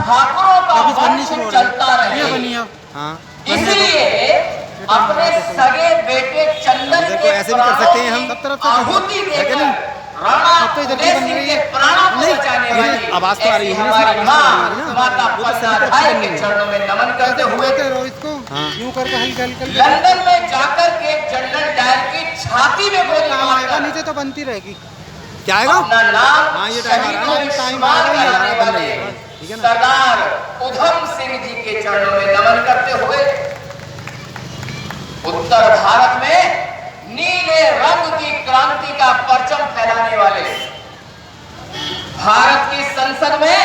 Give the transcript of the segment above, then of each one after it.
ठाकुरों का वंश चलता रहे, हाँ इसलिए अपने सगे बेटे चंदन के ऐसे भी कर सकते हैं हम, आहुति देकर राणा उदय सिंह के प्राणों को बचाने वाली आवाज तो आ रही है हमारी मां माता पन्नाधाय के चरणों में नमन करते हुए यूं करके हल्के हल्के लंदन में जाकर के जनरल डायर की छाती में गोली मारकर नीचे तो बनती रहेगी। क्या आएगा? अपना नाम हाँ, ये टाइम आ रहा है, टाइम आ रहा है, कराने बन वाले रही है, ठीक है ना? सरदार उधम सिंह जी के चरणों में नमन करते हुए उत्तर भारत में नीले रंग की क्रांति का परचम फैलाने वाले, भारत की संसद में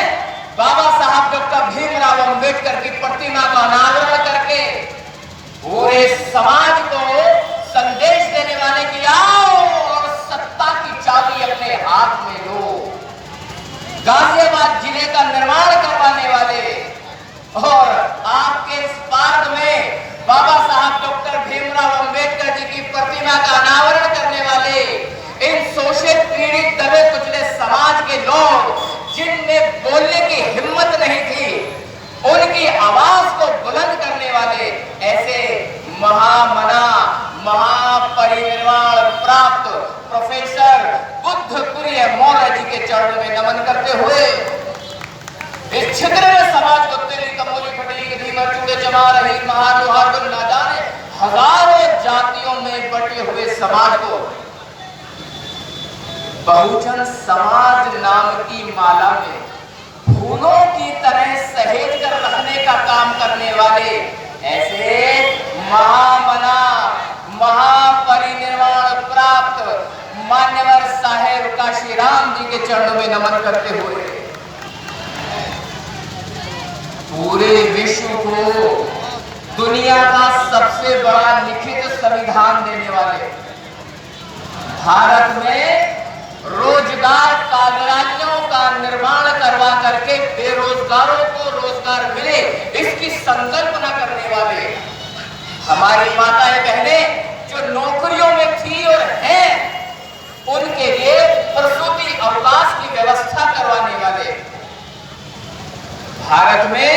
बाबा साहब डॉक्टर भीमराव अंबेडकर की प्रतिमा का अनावरण करके पूरे समाज को संदेश देने वाले की आओ और सत्ता की चाबी अपने हाथ में लो, गाजियाबाद जिले का निर्माण करवाने वाले और आपके इस पार्क में बाबा साहब डॉक्टर भीमराव अंबेडकर जी की प्रतिमा का अनावरण करने वाले, इन शोषित पीड़ित दबे कुचले समाज के लोग जिनमें बोलने की हिम्मत नहीं थी, उनकी आवाज को बुलंद करने वाले ऐसे महामना महापरिनिर्वाण प्राप्त प्रोफेसर बुद्धप्रिय मौर्य जी के चरणों में नमन करते हुए इस क्षेत्र में समाज को तेली कमोली फटेली धीमर चूड़े जमा रही महान लोहार ना जाने हजारों जातियों में बटे हुए समाज को बहुजन समाज नाम की माला में फूलों की तरह सहेज कर रखने का काम करने वाले ऐसे महामना महापरिनिर्वाण प्राप्त मान्यवर साहेब काशीराम जी के चरणों में नमन करते हुए पूरे विश्व को दुनिया का सबसे बड़ा लिखित संविधान देने वाले, भारत में रोजगार कालराज्यों का निर्माण करवा करके बेरोजगारों को रोजगार मिले इसकी संकल्पना करने वाले, हमारी माताएं बहनें जो नौकरियों में थी और हैं उनके लिए प्रसूति अवकाश की व्यवस्था करवाने वाले, भारत में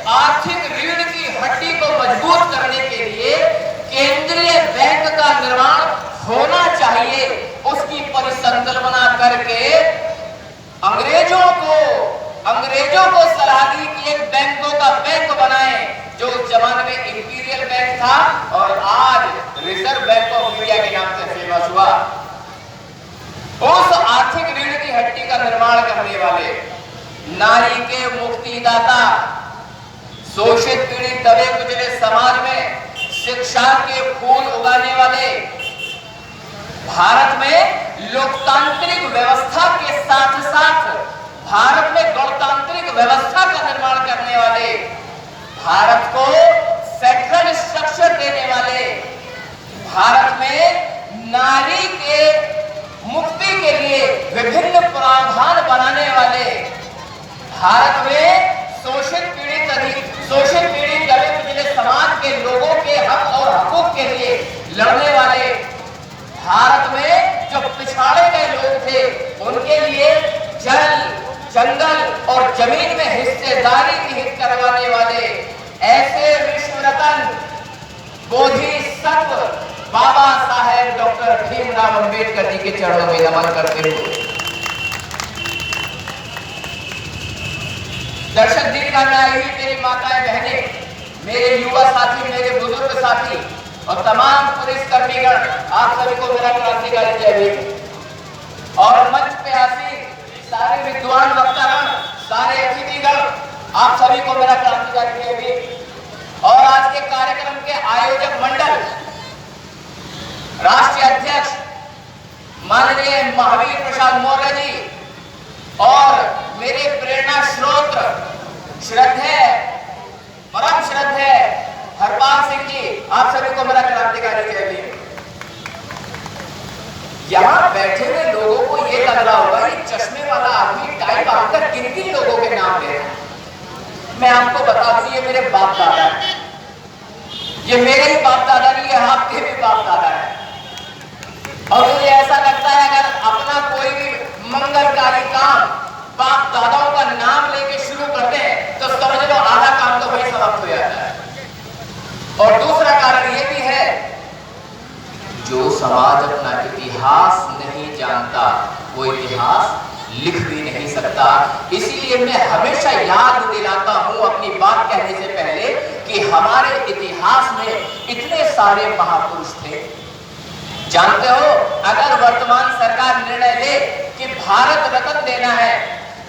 आर्थिक रीढ़ की हड्डी को मजबूत करने के लिए केंद्रीय बैंक का निर्माण होना चाहिए, उसकी परिसंकल्पना करके अंग्रेजों को सलाह दी कि एक बैंकों का बैंक बनाएं जो उस जमाने में इंपीरियल बैंक था और आज रिजर्व बैंक ऑफ इंडिया के नाम से फेमस हुआ। उस आर्थिक रीढ़ की हड्डी का निर्माण करने वाले, नारी के मुक्तिदाता, शोषित पीड़ित दबे कुचले समाज में शिक्षा के फूल उगाने वाले, भारत में लोकतांत्रिक व्यवस्था के साथ साथ भारत में गणतांत्रिक व्यवस्था का निर्माण करने वाले, भारत को फेडरल स्ट्रक्चर देने वाले, भारत में नारी के मुक्ति के लिए विभिन्न प्रावधान बनाने वाले, भारत में शोषित पीड़ित दबे कुचले समाज के लोगों के हक और हकूक के लिए लड़ने वाले, भारत में जो पिछाड़े गए लोग थे उनके लिए जल, जंगल और जमीन में हिस्सेदारी निहित करवाने वाले ऐसे विश्व रत्न बोधिसत्व बाबा साहेब डॉक्टर भीमराव अंबेडकर जी के चरणों में नमन करते हुए दर्शक दीर्घा में आई हुई मेरी माताएं बहनें, मेरे युवा साथी, मेरे बुजुर्ग साथी और तमाम पुलिस कर्मीगण, आप सभी को मेरा क्रांतिकारी जय भीम। और मंच पे हाजिर सारे विद्वान वक्तागण, सारे अतिथिगण, आप सभी को मेरा क्रांतिकारी जय भीम। और आज के कार्यक्रम के आयोजक मंडल, राष्ट्रीय अध्यक्ष माननीय महावीर प्रसाद मौर्य जी और मेरे प्रेरणा स्रोत श्रद्धेय परम श्रद्धेय हरपाल सिंह जी, आप सभी को मेरा क्रांतिकारी जय भीम। यहाँ बैठे हुए लोगों को ये लग रहा होगा ये चश्मे वाला आदमी टाई बांधकर किन किन लोगों के नाम ले रहा है। मैं आपको बता दूं ये मेरे बाप दादा है, ये मेरे ही बाप दादा नहीं, ये आपके भी बाप दादा है। और मुझे ऐसा लगता है अगर अपना कोई भी मंगलकारी काम बाप दादाओं का नाम लेके शुरू करते हैं तो समाज अपना इतिहास नहीं जानता वो इतिहास लिख भी नहीं सकता। इसीलिए मैं हमेशा याद दिलाता हूं अपनी बात कहने से पहले कि हमारे इतिहास में इतने सारे महापुरुष थे। जानते हो, अगर वर्तमान सरकार निर्णय ले कि भारत रत्न देना है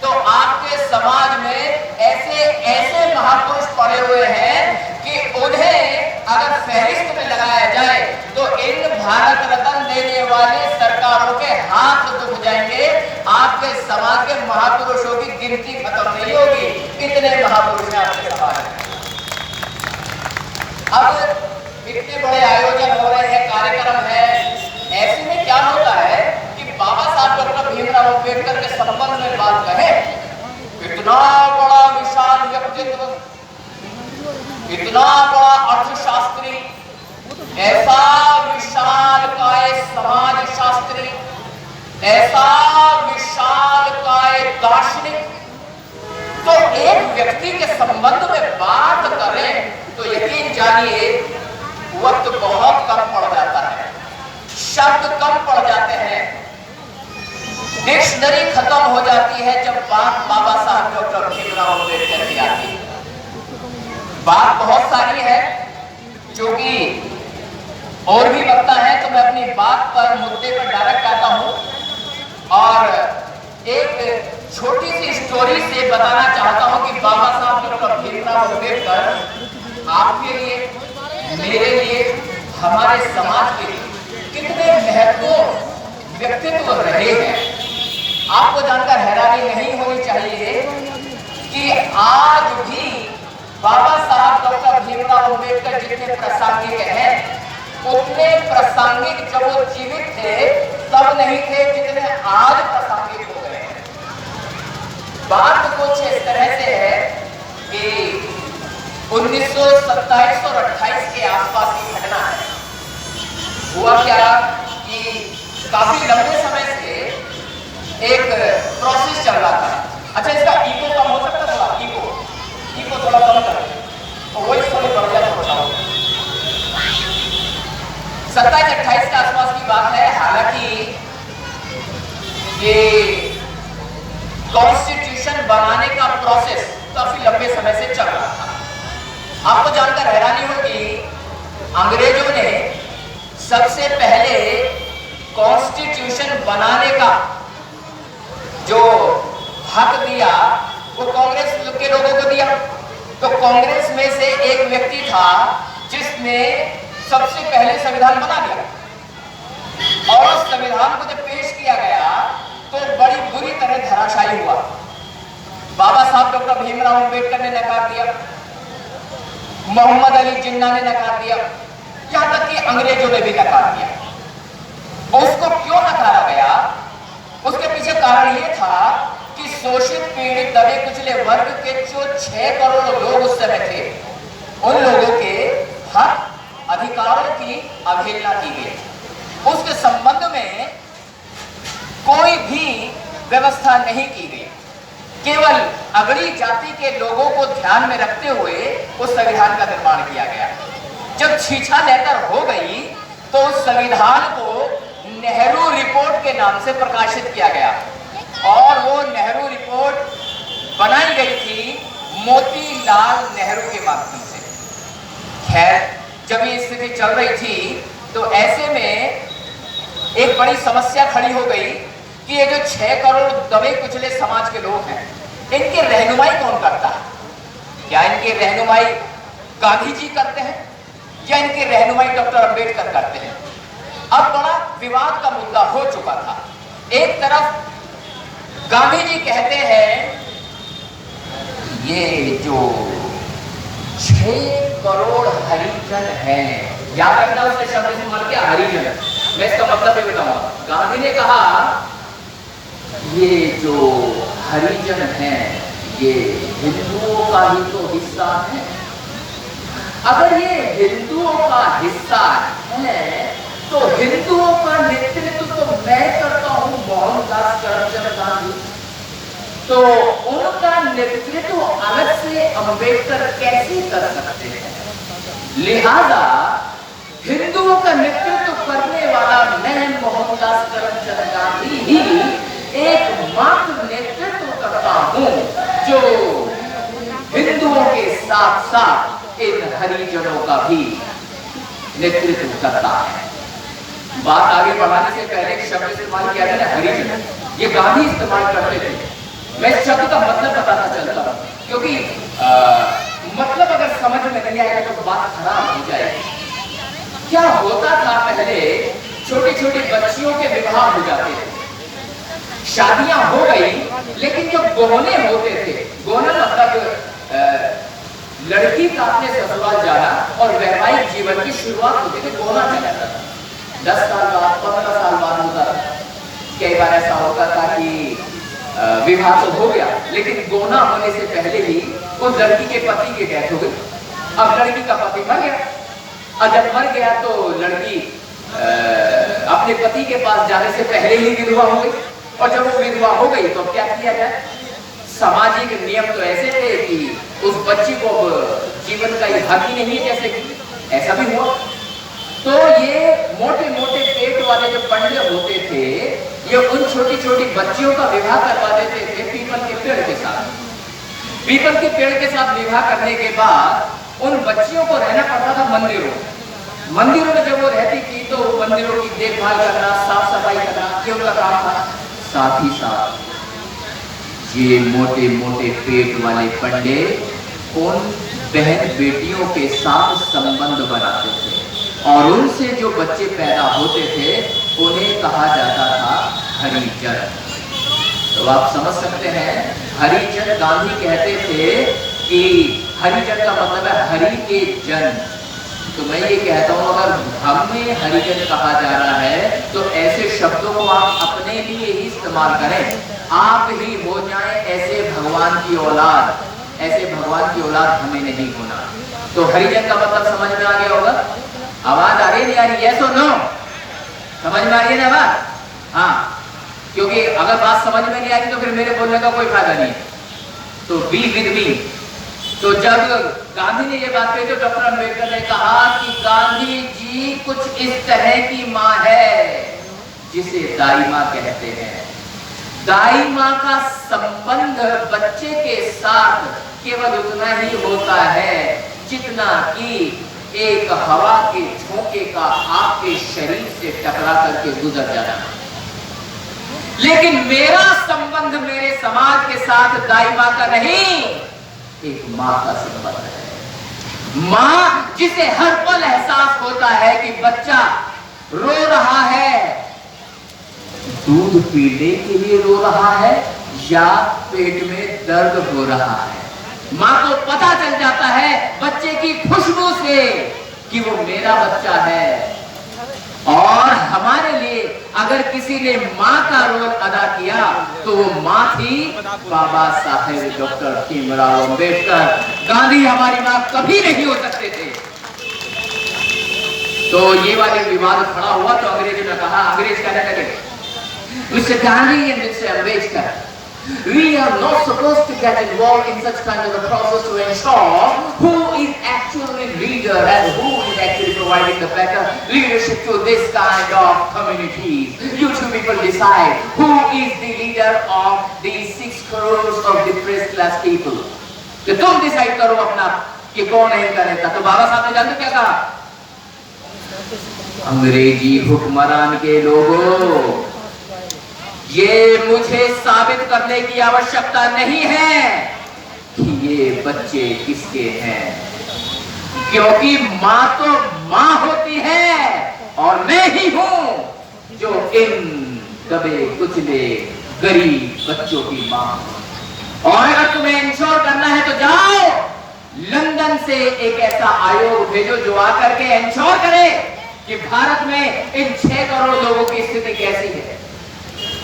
तो आपके समाज में ऐसे ऐसे महापुरुष पड़े हुए हैं कि उन्हें अगर फहरिस्त में लगाया जाए तो इन भारत रत्न देने वाले सरकारों के हाथ दुख जाएंगे। आपके समाज के महापुरुषों की गिनती खत्म नहीं होगी, इतने महापुरुष हैं आपके समाज में। अब इतने बड़े आयोजन हो रहे हैं, कार्यक्रम है, ऐसे में क्या होता है कि बाबा साहब डॉक्टर भीमराव अंबेडकर के संबंध में बात करें, इतना बड़ा विशाल व्यक्तित्व, इतना बड़ा अर्थशास्त्री, ऐसा विशाल काय समाज शास्त्री, ऐसा विशाल काय दार्शनिक, तो एक व्यक्ति के संबंध में बात करें तो यकीन जानिए वक्त बहुत कम पड़ जाता है, शब्द कम पड़ जाते हैं, डिक्शनरी खत्म हो जाती है जब बात बाबा साहब डॉक्टर भीमराव अम्बेडकर की आती है। बात बहुत सारी है जो कि और भी लगता है, तो मैं अपनी बात पर मुद्दे पर डायरेक्ट आता हूं और एक छोटी सी स्टोरी से बताना चाहता हूं कि बाबा साहब डॉक्टर भीमराव अम्बेडकर आपके लिए, मेरे लिए, हमारे समाज के लिए कितने महत्वपूर्ण व्यक्तित्व रहे हैं। आपको जानकर हैरानी नहीं होनी चाहिए कि आज भी बाबा साहब डॉक्टर भीमराव अम्बेडकर जितने प्रासंगिक हैं उतने प्रासंगिक जब वो जीवित थे तब नहीं थे जितने आज प्रासंगिक हो गए हैं। बात कुछ इस तरह से है कि 1927 और 28 के आसपास की घटना है। हुआ क्या कि काफी लंबे समय से एक प्रोसेस चल रहा था। अच्छा, इसका इको कम हो सकता है, थोड़ा इको थोड़ा कम कर, तो वो इस थोड़ी बढ़ जाए थोड़ा। 27-28 के आसपास की बात है। हालांकि ये कॉन्स्टिट्यूशन बनाने का प्रोसेस काफी लंबे समय से चल रहा था। आपको जानकर हैरानी होगी, अंग्रेजों ने सबसे पहले कॉन्स्टिट्यूशन बनाने का जो हक दिया वो कांग्रेस के लोगों को दिया। तो कांग्रेस में से एक व्यक्ति था जिसने सबसे पहले संविधान बना दिया और उस संविधान को जब पेश किया गया तो बड़ी बुरी तरह धराशायी हुआ। बाबा साहब डॉक्टर भीमराव अम्बेडकर ने नकार दिया, मोहम्मद अली जिन्ना ने नकार दिया, यहां तक कि अंग्रेजों ने भी नकार दिया। उसको क्यों नकारा गया? उसके पीछे कारण यह था कि शोषित, पीड़ित, दबे कुचले वर्ग के जो 6 करोड़ लोग उस समय थे उन लोगों के हक अधिकारों की अवहेलना की गई। उसके संबंध में कोई भी व्यवस्था नहीं की गई। केवल अगड़ी जाति के लोगों को ध्यान में रखते हुए उस संविधान का निर्माण किया गया। जब छीछा लेकर हो गई तो उस संविधान को नेहरू रिपोर्ट के नाम से प्रकाशित किया गया और वो नेहरू रिपोर्ट बनाई गई थी मोतीलाल नेहरू के माध्यम से। खैर, जब ये स्थिति चल रही थी तो ऐसे में एक बड़ी समस्या खड़ी हो गई कि ये जो 6 करोड़ दबे कुचले समाज के लोग हैं, इनकी रहनुमाई कौन करता है? क्या इनकी रहनुमाई गांधी जी करते हैं या इनकी रहनुमाई डॉक्टर अंबेडकर करते हैं? अब बड़ा विवाद का मुद्दा हो चुका था। एक तरफ गांधी जी कहते हैं ये जो 6 करोड़ हरिजन हैं, याद रखना उसने शब्द से मर गया हरिजन, मैं इसका मतलब ये बताऊंगा। गांधी ने कहा ये जो हरिजन हैं ये हिंदुओं का ही तो हिस्सा है। अगर ये हिंदुओं का हिस्सा है तो हिंदुओं का नेतृत्व तो मैं करता हूं, मोहनदास करमचंद गांधी, तो उनका नेतृत्व अलग से अंबेडकर कैसे कर सकते हैं? लिहाजा हिंदुओं का नेतृत्व करने वाला मैं मोहनदास करमचंद गांधी ही एकमात्र नेतृत्व करता हूं जो हिंदुओं के साथ साथ इन हरिजनों का भी नेतृत्व करता है। बात आगे बढ़ाने से पहले एक शब्द इस्तेमाल किया गया हरिजन, ये गांधी इस्तेमाल करते थे। मैं इस शब्द का मतलब बताना चाहता हूं, क्योंकि मतलब अगर समझ में नहीं आएगा तो बात खराब हो जाएगी। क्या होता था पहले, छोटी छोटी बच्चियों के विवाह हो जाते थे, शादियां हो गई, लेकिन जो गोहने होते थे, गोहना मतलब लड़की का अपने ससुराल जाना और वैवाहिक जीवन की शुरुआत होती थी, गोहना चला जाता था। 10 साल बाद 15 साल बाद होता था। कई बार ऐसा होता था कि विवाह तो हो गया, लेकिन गोहना होने से पहले ही उस लड़की के पति की डेथ हो गई। अब लड़की का पति मर गया, और जब मर गया तो लड़की अपने पति के पास जाने से पहले ही विधवा हो गई। और जब वो विधवा हो गई तो क्या किया जाए? सामाजिक नियम तो ऐसे थे कि उस बच्ची को जीवन का हक ही नहीं है, जैसे कि ऐसा भी हुआ। तो ये मोटे मोटे पेट वाले जो पंडे होते थे, ये उन छोटी छोटी बच्चियों का विवाह करवा देते थे पीपल के पेड़ के साथ। पीपल के पेड़ के साथ विवाह करने के बाद उन बच्चियों को रहना पड़ता था मंदिरों में। मंदिरों में जब वो रहती थी तो मंदिरों की देखभाल करना, साफ सफाई करना, ये उनका काम था। साथ ही साथ ये मोटे मोटे पेट वाले पंडे उन बहन बेटियों के साथ संबंध बनाते थे और उनसे जो बच्चे पैदा होते थे उन्हें कहा जाता था हरिजन। तो आप समझ सकते हैं, हरिजन गांधी कहते थे कि हरिजन का मतलब है हरि के जन। तो मैं ये कहता हूं, अगर हमें हरिजन कहा जा रहा है तो ऐसे शब्दों को आप अपने लिए ही इस्तेमाल करें। आप ही हो जाएं ऐसे भगवान की औलाद, ऐसे भगवान की औलाद हमें नहीं होना। तो हरिजन का मतलब समझ में आ गया होगा? आवाज आ रही नहीं आ रही? यस और नो? समझ में आ रही है ना बात? हाँ, क्योंकि अगर बात समझ में नहीं आएगी तो फिर मेरे बोलने का कोई फायदा नहीं। तो बी विद मी। तो जब गांधी ने ये बात कही तो डॉक्टर अम्बेडकर ने कहा कि गांधी जी कुछ इस तरह की माँ है जिसे दाई माँ कहते हैं। दाई माँ का संबंध बच्चे के साथ केवल उतना ही होता है जितना कि एक हवा के झोंके का आपके शरीर से टकरा करके गुजर जाना। लेकिन मेरा संबंध मेरे समाज के साथ दाई माँ का नहीं, एक माँ का संबंध है। माँ जिसे हर पल एहसास होता है कि बच्चा रो रहा है, दूध पीने के लिए रो रहा है या पेट में दर्द हो रहा है। माँ को पता चल जाता है बच्चे की खुशबू से कि वो मेरा बच्चा है। और हमारे लिए अगर किसी ने माँ का रोल अदा किया तो वो माँ थी बाबा साहेब डॉक्टर भीमराव अम्बेडकर। गांधी हमारी माँ कभी नहीं हो सकते थे। तो ये वाले विवाद खड़ा हुआ तो अंग्रेजों ने कहा, अंग्रेज कहने लगे, mister Gandhi and mister Ambedkar, we are not supposed to get involved in such kind of a process to ensure who is actually leader and who is actually providing the better leadership to this kind of communities. You two people decide who is the leader of these 6 crores of depressed class people. तो तुम decide करो अपना कि कौन है इनका नेता। तो बाबा साहब ने जानते क्या कहा? अंग्रेजी हुक्मरान के लोगों, ये मुझे साबित करने की आवश्यकता नहीं है कि ये बच्चे किसके हैं, क्योंकि माँ तो माँ होती है और मैं ही हूं जो इन दबे कुचले गरीब बच्चों की माँ। और अगर तुम्हें इंश्योर करना है तो जाओ लंदन से एक ऐसा आयोग भेजो जो आकर के इंश्योर करे कि भारत में इन 6 करोड़ लोगों की स्थिति कैसी है।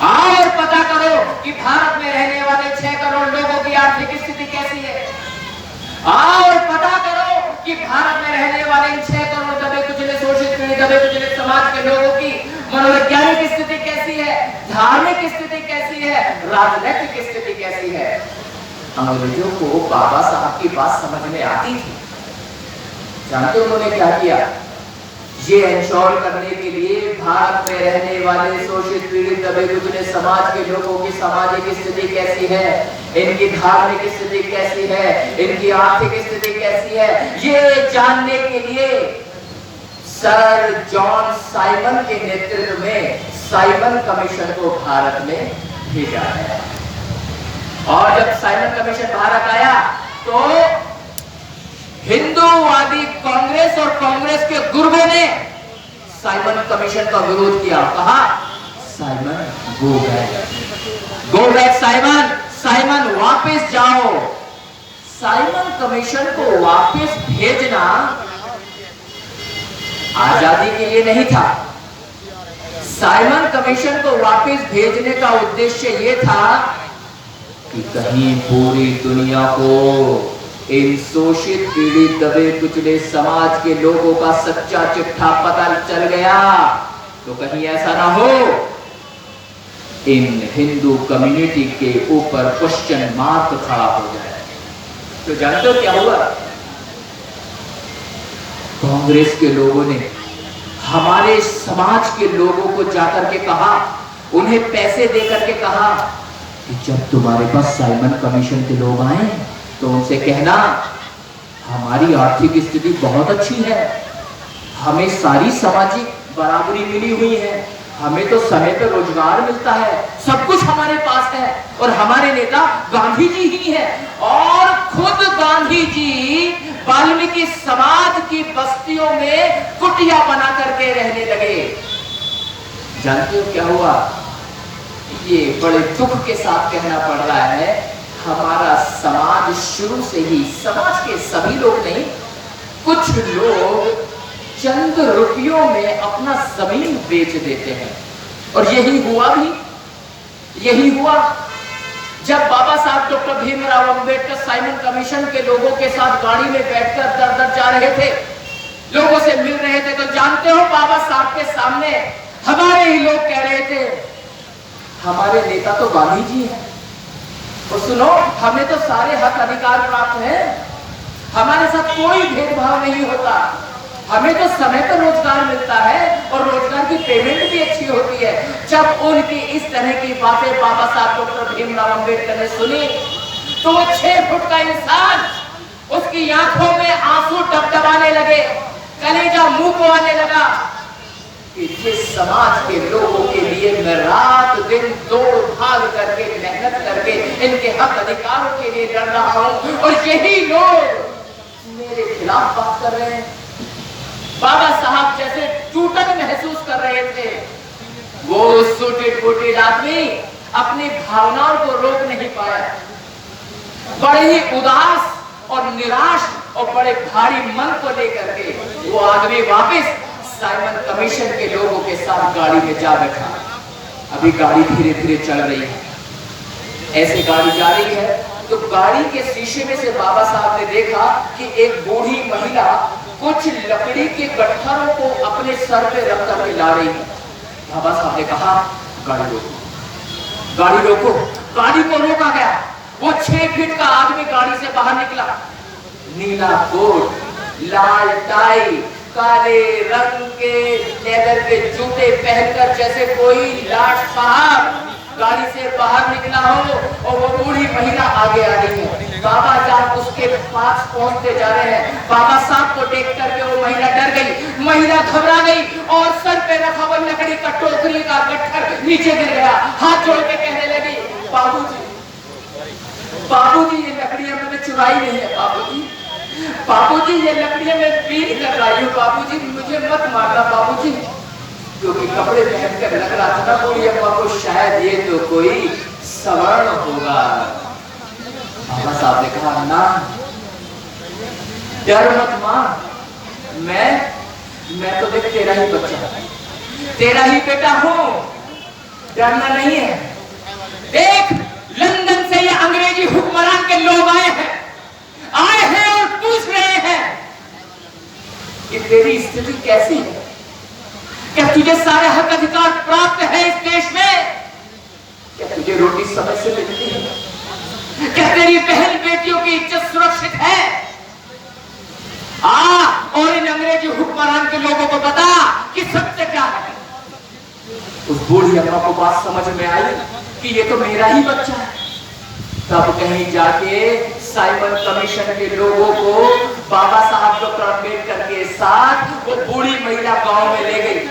और पता करो कि भारत में रहने वाले 6 करोड़ लोगों की आर्थिक स्थिति कैसी है। और पता करो कि भारत में रहने वाले 6 करोड़ दबे कुचले शोषित दबे कुचले समाज के लोगों की मनोवैज्ञानिक स्थिति कैसी है, धार्मिक स्थिति कैसी है, राजनीतिक स्थिति कैसी है। अंग्रेजों को बाबा साहब की बात समझ में आती थी। जानते उन्होंने क्या किया? ये इंश्योर करने के लिए भारत में रहने वाले शोषित पीड़ित दबे कुचले समाज के लोगों की सामाजिक स्थिति कैसी है, इनकी धार्मिक स्थिति कैसी है, इनकी आर्थिक स्थिति कैसी है, ये जानने के लिए सर जॉन साइमन के नेतृत्व में साइमन कमीशन को भारत में भेजा गया। और जब साइमन कमीशन भारत आया तो हिंदूवादी कांग्रेस और कांग्रेस के गुर्गों ने साइमन कमीशन का विरोध किया। कहा Simon go back Simon, Simon वापस जाओ। साइमन कमीशन को वापस भेजना आजादी के लिए नहीं था। साइमन कमीशन को वापस भेजने का उद्देश्य यह था कि कहीं पूरी दुनिया को इन शोषित पीड़ित दबे कुचले समाज के लोगों का सच्चा चिट्ठा पता चल गया तो कहीं ऐसा ना हो इन हिंदू कम्युनिटी के ऊपर क्वेश्चन मार्क खड़ा हो जाए। तो जानते हो क्या हुआ? कांग्रेस के लोगों ने हमारे समाज के लोगों को जाकर के कहा, उन्हें पैसे देकर के कहा कि जब तुम्हारे पास साइमन कमीशन के लोग आए तो उनसे कहना हमारी आर्थिक स्थिति बहुत अच्छी है, हमें सारी सामाजिक बराबरी मिली हुई है, हमें तो समय पर रोजगार मिलता है, सब कुछ हमारे पास है और हमारे नेता गांधी जी ही है। और खुद गांधी जी वाल्मीकि समाज की बस्तियों में कुटिया बना करके रहने लगे। जानते हो क्या हुआ? ये बड़े दुख के साथ कहना पड़ रहा है, हमारा समाज शुरू से ही, समाज के सभी लोग नहीं, कुछ लोग चंद रुपयों में अपना जमीन बेच देते हैं। और यही हुआ भी, यही हुआ जब बाबा साहब doctor Bhimrao Ambedkar Simon commission के लोगों के साथ गाड़ी में बैठकर दर दर जा रहे थे, लोगों से मिल रहे थे, तो जानते हो बाबा साहब के सामने हमारे ही लोग कह रहे थे हमारे नेता तो गांधी जी हैं और सुनो हमें तो सारे हक अधिकार प्राप्त हैं, हमारे साथ कोई भेदभाव नहीं होता, हमें तो समय पर रोजगार मिलता है और रोजगार की पेमेंट भी अच्छी होती है। जब उनकी इस तरह की बातें बाबा साहब डॉक्टर भीमराव अंबेडकर ने सुनी तो वो 6 फुट का इंसान, उसकी आंखों में आंसू टपटपाने लगे, कलेजा मुंह को आने लगा कि जिस समाज के लोगों के लिए मैं रात दिन दौड़ भाग करके मेहनत करके इनके हक अधिकारों के लिए लड़ रहा हूं और यही लोग मेरे खिलाफ बात कर रहे हैं। बाबा साहब जैसे टूटन महसूस कर रहे थे। वो सूटेड बूटेड आदमी अपनी भावनाओं को रोक नहीं पाया, बड़े ही उदास और निराश और बड़े भारी मन को लेकर के वो आदमी वापस साइमन कमीशन के लोगों के साथ गाड़ी में जा बैठा। अभी गाड़ी धीरे धीरे चल रही है, ऐसे गाड़ी जा रही है तो गाड़ी के शीशे में से बाबा साहब ने देखा कि एक बूढ़ी महिला कुछ लकड़ी के गट्ठरों को अपने सर पे रख करके ला रही है। बाबा साहब ने कहा गाड़ी रोको, गाड़ी रोको। गाड़ी को रोका गया। वो 6 फीट का आदमी गाड़ी से बाहर निकला, नीला कोट, लाल टाई, काले रंग के लेदर के जूते पहनकर जैसे कोई लाट साहब गाड़ी से बाहर निकला हो और वो बूढ़ी महिला आगे आ रही है। बाबा साहब उसके पास पहुंचते जा रहे हैं। बाबा साहब को देख करके वो महिला डर गई, महिला घबरा गई और सर पे रखा हुआ लकड़ी का टोकरी का गट्ठर नीचे गिर गया। हाथ जोड़ के कहने लगी बाबूजी, बाबूजी ये लकड़ियां मैंने चुराई नहीं है, बाबूजी, बाबूजी ये लकड़ियां मैं पीर कर रही हूँ, बाबूजी मुझे मत मारना बाबूजी। क्योंकि कपड़े पहनकर लग रहा था ना बूढ़ी अम्मा को शायद ये तो कोई सवर्ण होगा। बाबा साहब ने कहा ना, डर मत मां, मैं तो देख तेरा ही बच्चा, तेरा ही बेटा हूं, डरना नहीं है। देख लंदन से ये अंग्रेजी हुक्मरान के लोग आए हैं और पूछ रहे हैं कि तेरी स्थिति कैसी है, क्या तुझे सारे हक अधिकार प्राप्त है इस देश में, क्या तुझे रोटी समय से मिलती है, क्या तेरी बहन बेटियों की इज्जत सुरक्षित है। और इन अंग्रेजी हुक्मरान के लोगों को बता बूढ़ी अम्मा को बात समझ में आई कि ये तो मेरा ही बच्चा है। तब कहीं जाके साइमन कमीशन के लोगों को बाबा साहब डॉक्टर अम्बेडकर के साथ वो बूढ़ी महिला गांव में ले गई।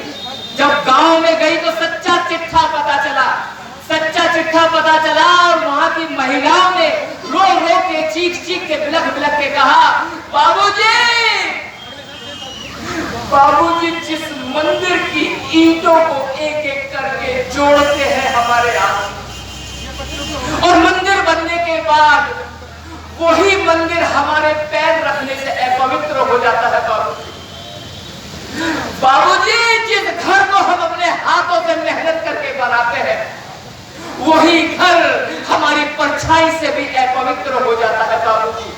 जब गांव में गई तो सच्चा चिट्ठा पता चला, सच्चा चिट्ठा पता चला। और वहां की महिलाओं ने रो रो के चीख चीख के बिलख बिलख के कहा, बाबूजी बाबूजी, जिस मंदिर की ईंटों को एक एक करके जोड़ते हैं हमारे यहाँ, और मंदिर बनने के बाद वही मंदिर हमारे पैर रखने से अपवित्र हो जाता है। बाबूजी, जिस घर को हम अपने हाथों से मेहनत करके बनाते हैं, वही घर हमारी परछाई से भी अपवित्र हो जाता है। बाबूजी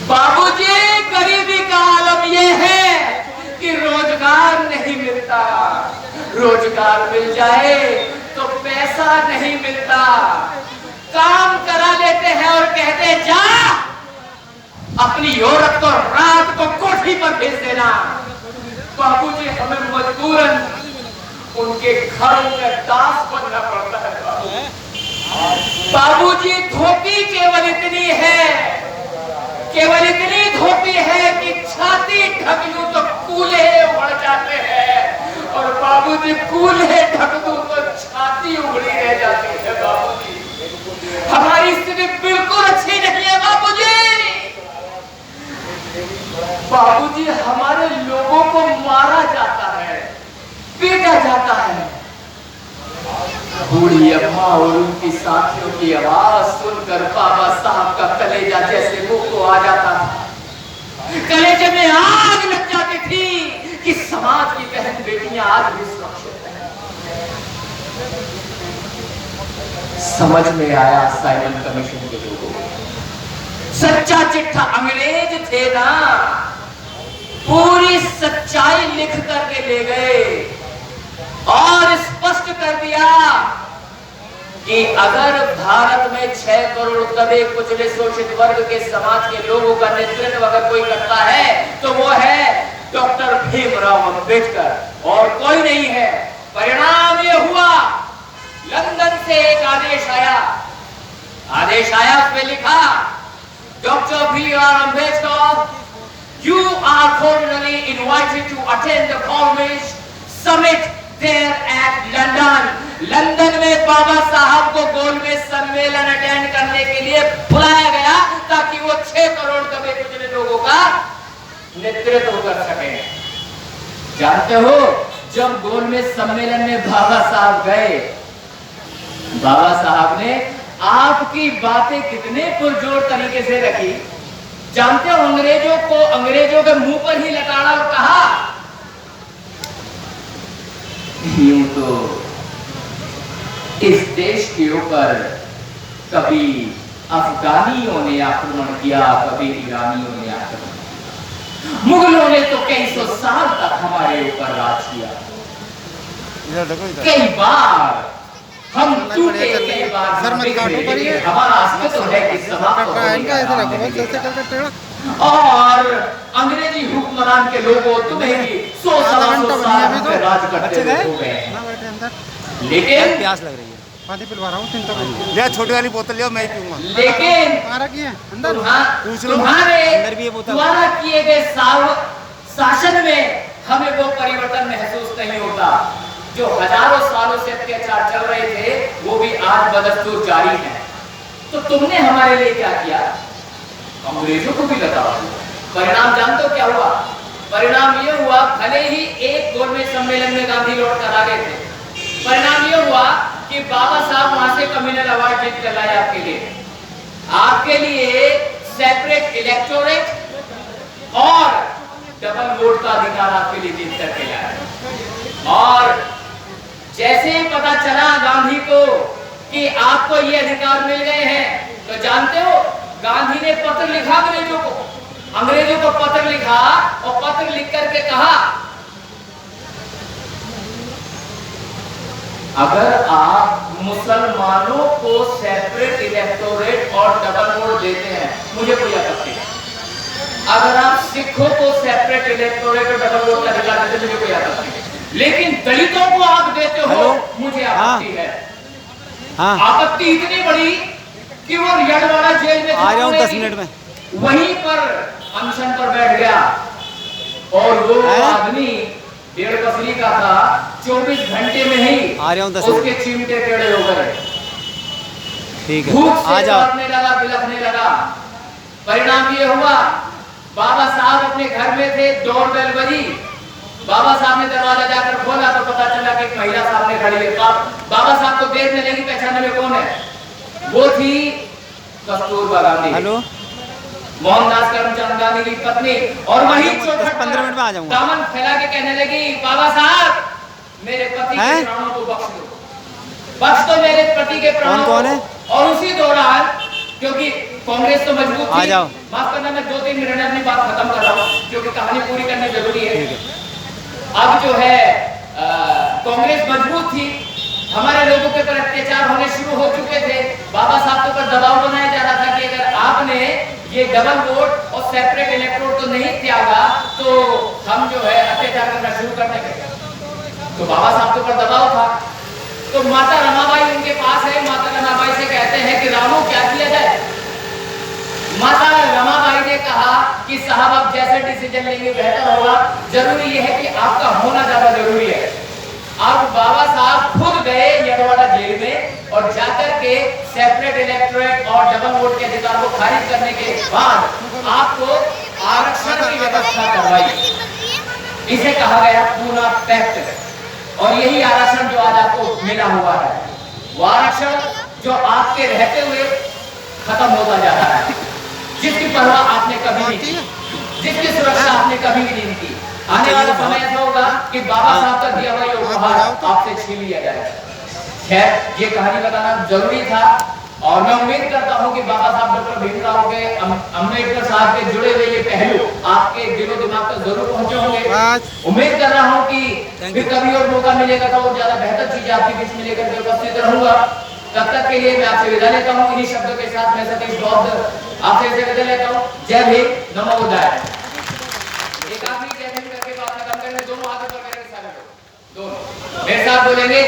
बाबूजी, गरीबी का आलम यह है कि रोजगार नहीं मिलता। रोजगार मिल जाए तो पैसा नहीं मिलता। काम करा लेते हैं और कहते हैं जा अपनी औरत को रात को कोठी पर भेज देना। बाबूजी, हमें मजबूरन उनके घरों में दास बनना पड़ता है। बाबूजी, धोती केवल इतनी है, केवल इतनी धोती है कि छाती ढक लूं तो कूल्हे उड़ जाते हैं, और बाबूजी कूल्हे ढक दूं तो छाती उगड़ी रह जाती है। बाबूजी, हमारी स्थिति बिल्कुल अच्छी नहीं है। बाबूजी, हमारे लोगों को मारा जाता है, पीटा जाता है। बूढ़ी अम्मा और उनकी साथियों की आवाज सुनकर बाबा साहब का कलेजा जैसे मुंह को आ जाता था। कलेजे में आग लग जाती थी कि समाज की बहन बेटियां आज भी सुरक्षित हैं। समझ में आया साइमन कमीशन के लोगों को, सच्चा चिट्ठा अंग्रेज थे ना, पूरी सच्चाई लिख करके ले गए और स्पष्ट कर दिया कि अगर भारत में 6 करोड़ दबे कुचले शोषित वर्ग के समाज के लोगों का नेतृत्व अगर कोई करता है तो वो है डॉक्टर भीमराव अंबेडकर और कोई नहीं है। परिणाम ये हुआ, लंदन से एक आदेश आया, उसमें लिखा, doctor Bhimrao Ambedkar, you are cordially invited to attend the Congress Summit there at London। London में बाबा साहब को गोलमेज सम्मेलन अटेंड करने के लिए बुलाया गया ताकि वो 6 करोड़ दबे कुचले लोगों का नेतृत्व कर सके। जानते हो, जब गोलमेज सम्मेलन में बाबा साहब गए, बाबा साहब ने आपकी बातें कितने पुरजोर तरीके से रखी। जानते हो, अंग्रेजों के मुंह पर ही लताड़ा और कहा, यूं तो इस देश के ऊपर कभी अफगानियों ने आक्रमण किया, कभी ईरानियों ने आक्रमण किया, मुगलों ने तो कई सौ साल तक हमारे ऊपर राज किया। कई बार हम टूटे, कई बार हमारा अस्तित्व है कि और अंग्रेजी हुक्मरान के लोगों तुम्हें भी 100-150 साल राज करते हो गए। लेकिन प्यास लग रही है, पानी पिलवा रहा हूँ। ले छोटी वाली बोतल लियो, मैं पीऊंगा। लेकिन तुम्हारे द्वारा किए गए शासन में हमें वो परिवर्तन महसूस नहीं होता। जो हजारों सालों से अत्याचार चल रहे थे वो भी आज बदस्तूर जारी है। तो तुमने हमारे लिए क्या किया? अंग्रेजों को भी लताड़ा। परिणाम जानते हो क्या हुआ? परिणाम ये हुआ, भले ही एक गोलमेज सम्मेलन में गांधी लौट कर आ गए थे, परिणाम ये हुआ कि बाबा साहब वहां से कम्युनल अवार्ड जीत कर लाए आपके लिए सेपरेट इलेक्टोरेट और डबल वोट का अधिकार आपके लिए जीत करके लाए। और जैसे ही पता चला गांधी को कि आपको ये अधिकार मिल गए हैं, तो जानते हो गांधी ने पत्र लिखा अंग्रेजों को पत्र लिखा और पत्र लिख करके कहा, अगर आप मुसलमानों को सेपरेट इलेक्टोरेट और डबल वोट देते हैं मुझे कोई आपत्ति नहीं। अगर आप सिखों को सेपरेट इलेक्टोरेट और डबल वोट का अधिकार देते मुझे कोई आपत्ति नहीं। लेकिन दलितों को आप देते हो, हेलो? मुझे आपत्ति है। हाँ आपत्ति इतनी बड़ी कि वो यड़वाड़ा जेल में आ रहा हूँ 10 मिनट में। वहीं पर अनशन पर बैठ गया और वो आदमी 1.5 पसली का था, 24 घंटे में ही आ रहा हूँ 10 उसके चिमटे टेढ़े हो गए। ठीक है, भूख आ से जाओ। तड़पने लगा, बिलखने लगा। परिणाम ये हुआ, बाबा साहब अपने घर में थे, डोरबेल बजी, बाबा साहब ने दरवाजा जाकर खोला तो पता चला कि एक महिला सामने खड़ी है। बाबा साहब को देर में नहीं पहचानने में कौन है, वो थी कस्तूरबा गांधी, हेलो मोहनदास करमचंद गांधी की पत्नी। और वही 15 मिनट में आ जाऊंगा। दामन फैला के कहने लगी, बाबा साहब मेरे पति के प्राणों को बख्श दो, बख्श दो मेरे पति के प्राणों को। कौन है? और उसी दौरान, क्योंकि कांग्रेस तो मजबूत आ थी, जाओ। माफ करना मैं 2-3 मिनट में अपनी बात खत्म कर रहा हूँ क्योंकि कहानी पूरी करनी जरूरी है। अब जो है कांग्रेस मजबूत थी, हमारे लोगों के ऊपर अत्याचार होने शुरू हो चुके थे। बाबा साहब के ऊपर दबाव बनाया जा रहा था कि अगर आपने ये डबल वोट और सेपरेट इलेक्टोरेट तो नहीं त्यागा तो हम जो है अत्याचार करना शुरू कर देंगे। तो बाबा साहब के ऊपर दबाव था। तो माता रमाबाई उनके पास है, माता रमाबाई से कहते हैं कि रामू क्या किया जाए। माता रमाबाई ने कहा कि साहब आप जैसे डिसीजन लेंगे बेहतर होगा, जरूरी यह है कि आपका होना ज्यादा जरूरी है। अब बाबा साहब खुद गए यड़वाड़ा जेल में और जाकर के सेपरेट इलेक्टोरेट और डबल वोट के अधिकार को खारिज करने के बाद आपको आरक्षण की व्यवस्था करवाई। इसे कहा गया पूना पैक्ट। और यही आरक्षण जो आज आपको मिला हुआ है, वो आरक्षण जो आपके रहते हुए खत्म होता जा रहा है, जिसकी परवाह आपने कभी नहीं की, जिसकी सुरक्षा आपने कभी भी नहीं की। आने वाला समय ऐसा होगा कि बाबा साहब का दिया हुआ ये उपहार आपसे छीन लिया जाएगा। खैर, ये कहानी बताना जरूरी था और मैं उम्मीद करता हूं कि बाबा साहब डॉक्टर भीमराव के, अम्बेडकर साहब के जुड़े हुए ये पहलू आपके दिलो दिमाग तक जरूर पहुंचे होंगे। उम्मीद कर रहा हूं कि फिर कभी और मौका मिलेगा तो और ज्यादा बेहतर चीजें आपके बीच में लेकर के उपस्थित रहूंगा। तब तक के लिए मैं आपसे विदा लेता हूं। इन्हीं शब्दों के साथ मैं सतीश बौद्ध आपसे विदा लेता हूं। जय भीम, नमो बुद्धाय। एक आखिरी जय भीम करके बात खत्म करने, दोनों हाथों पर मेरे साथ बोलेंगे।